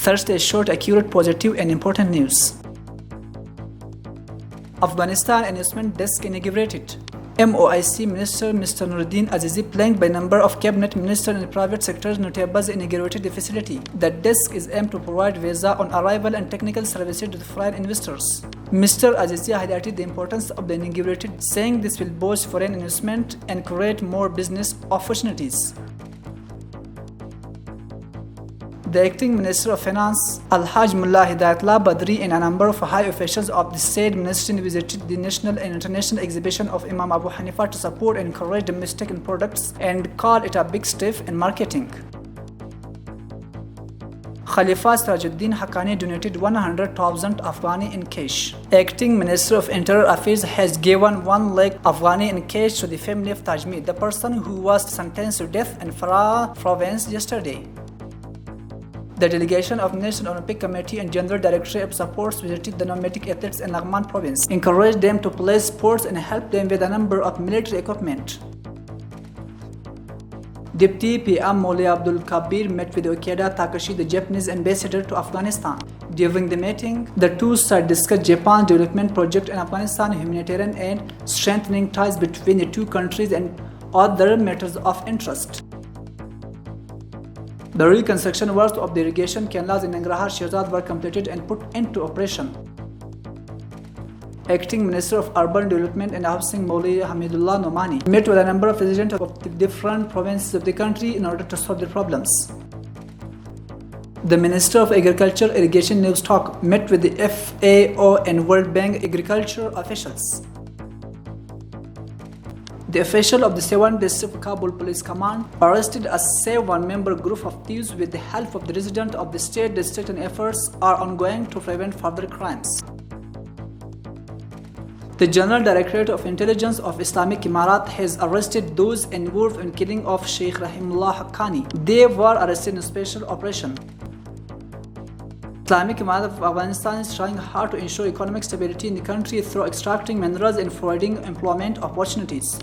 Thursday showed accurate, positive and important news. Afghanistan Investment Desk inaugurated. MOIC Minister Mr. Nuruddin Azizi, flanked by a number of cabinet ministers and private sector notables, inaugurated the facility. The desk is aimed to provide visa on arrival and technical services to the foreign investors. Mr. Azizi highlighted the importance of the inaugurated, saying this will boost foreign investment and create more business opportunities. The acting Minister of Finance, Al-hedayat Badri, and a number of high officials of the state ministry visited the national and international exhibition of Imam Abu Hanifa to support and encourage domestic products and call it a big step in marketing. Khalifa Sirajuddin Haqqani donated 100,000 Afghani in cash. Acting Minister of Interior Affairs has given 1 lakh Afghani in cash to the family of Tajmi, the person who was sentenced to death in Farah province yesterday. The delegation of National Olympic Committee and General Directorate of Sports visited the nomadic athletes in Laghman province, encouraged them to play sports and helped them with a number of military equipment. Deputy PM Moli Abdul Kabir met with Okeda Takashi, the Japanese ambassador to Afghanistan. During the meeting, the two sides discussed Japan's development project in Afghanistan, humanitarian aid, strengthening ties between the two countries, and other matters of interest. The reconstruction works of the irrigation canals in Nangarhar Shirzad were completed and put into operation. Acting Minister of Urban Development and Housing Mauli Hamidullah Nomani met with a number of residents of the different provinces of the country in order to solve their problems. The Minister of Agriculture, Irrigation Livestock met with the FAO and World Bank agriculture officials. The official of the 7th District of Kabul Police Command arrested a 7-member group of thieves with the help of the resident of the state district, and efforts are ongoing to prevent further crimes. The General Directorate of Intelligence of Islamic Emirat has arrested those involved in killing of Sheikh Rahimullah Haqqani. They were arrested in a special operation. Islamic Emirat of Afghanistan is trying hard to ensure economic stability in the country through extracting minerals and providing employment opportunities.